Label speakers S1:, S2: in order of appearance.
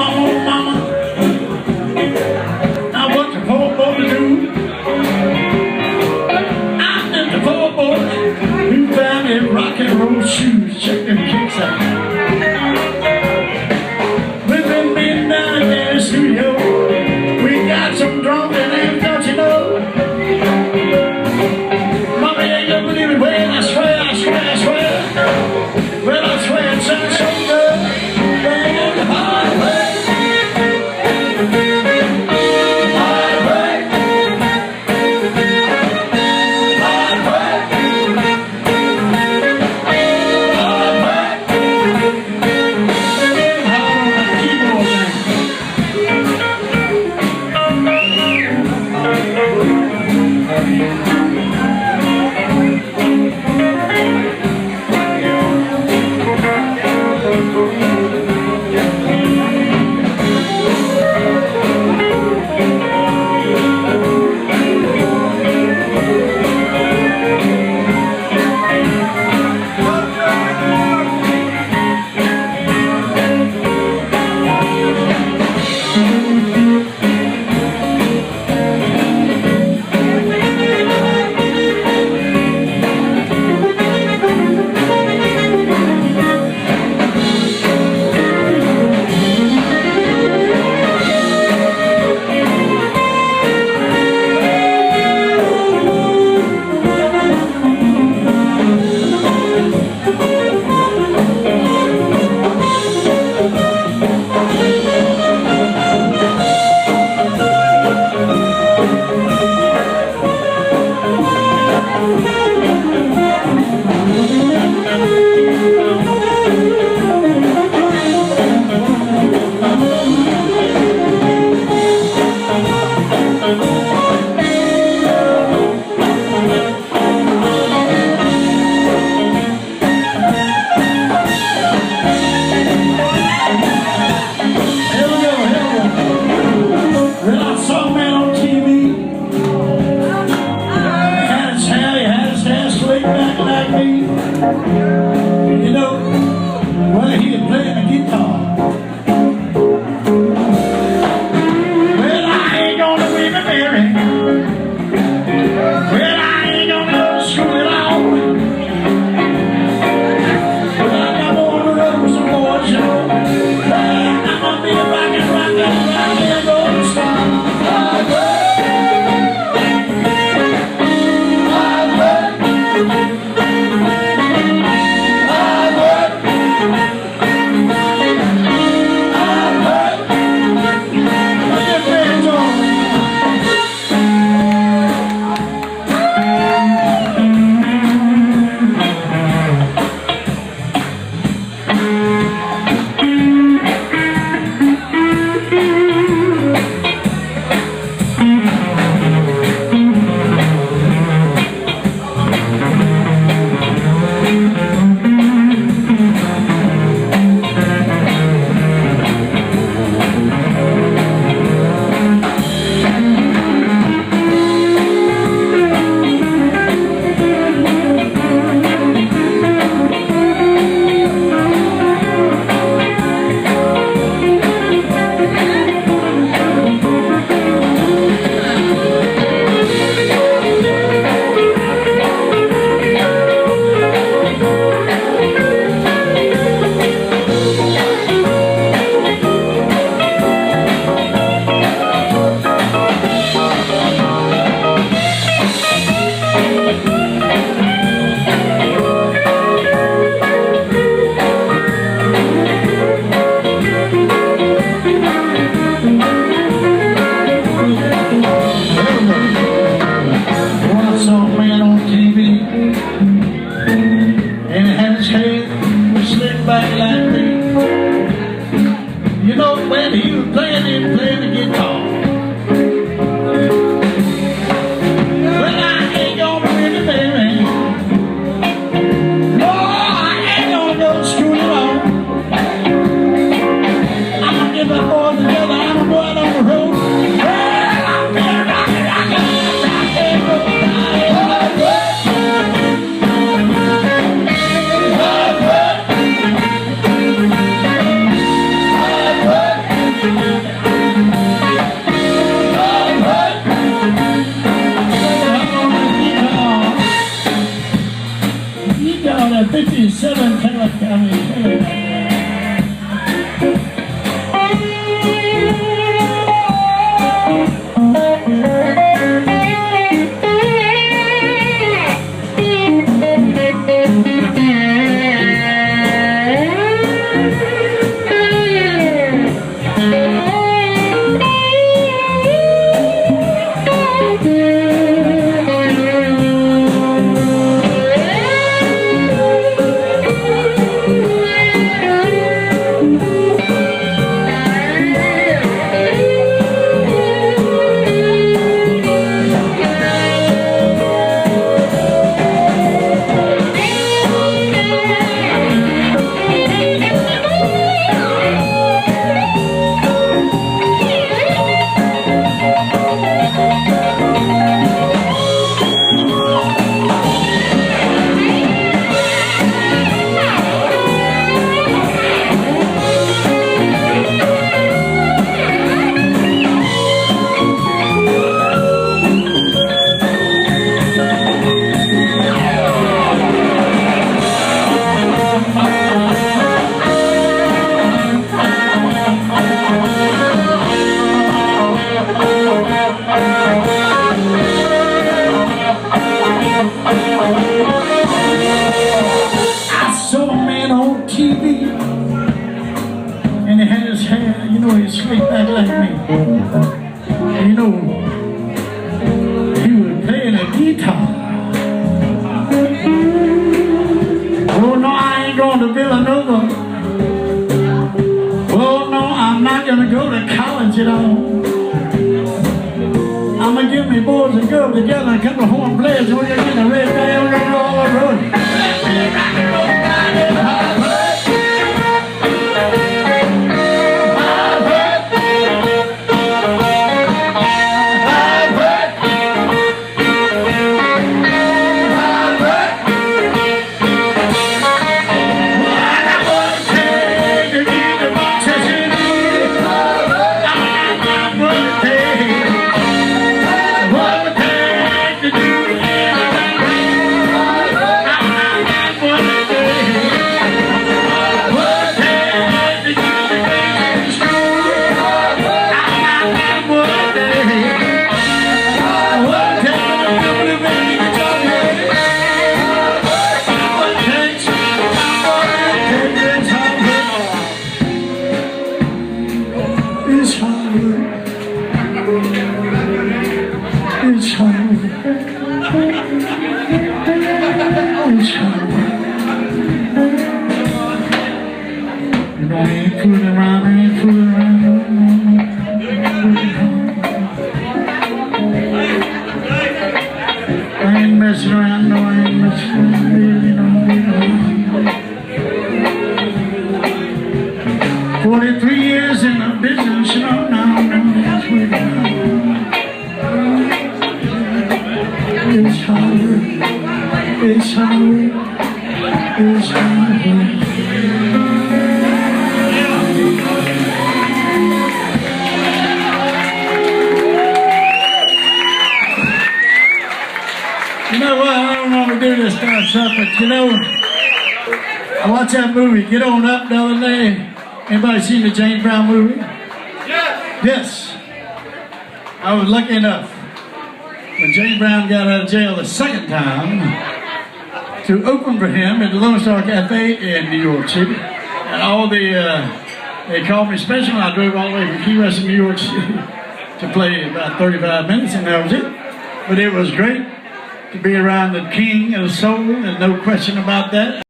S1: Oh, mama, now what the poor boy do? I'm in the poor boy who found in rock and roll shoes. Check them kicks out. We've been meeting down in the studio. We got some drunk and them, don't you know? Mama ain't gonna believe it. Well, I swear, I swear, I swear. Well, I swear it sounds so good. Well, the hard way. Hard way. Hard way. Hard way. Hard on the keyboard thing. You know, well, he was playing the guitar. Well, I ain't gonna be married. Well, I ain't gonna go to school at all. But I'm gonna run with some boys, you know. I'm gonna be a rockin', golden star. You know, when he was playing the guitar. Well, I ain't gonna really marry. No, I ain't gonna go to school at all. I'm gonna get my boys together, I'm gonna go out on the road. Well, I'm gonna rock and roll. his sleep back like me. You know, he was playing a guitar. Oh no, I ain't going to Villanova. Oh no, I'm not going to go to college at all. I'm going to get me boys and girls together and come to home players, and we're going to get the red band, we're going to go all the road. Rock and roll down in Harvard. It's hard. It's hard. It's hard. You know, I ain't fooling around, I ain't fooling around. I ain't messing around, no, I ain't messing around, really, no. 43 years in the business, no, that's where it's hard, it's hard, it's hard. You know what, I don't normally do this kind of stuff, but you know, I watched that movie, Get On Up, the other day. Anybody seen the James Brown movie? Yes. I was lucky enough when James Brown got out of jail the second time to open for him at the Lone Star Cafe in New York City. And all they called me special, and I drove all the way from Key West to New York City to play about 35 minutes, and that was it. But it was great to be around the king of soul, there's no question about that.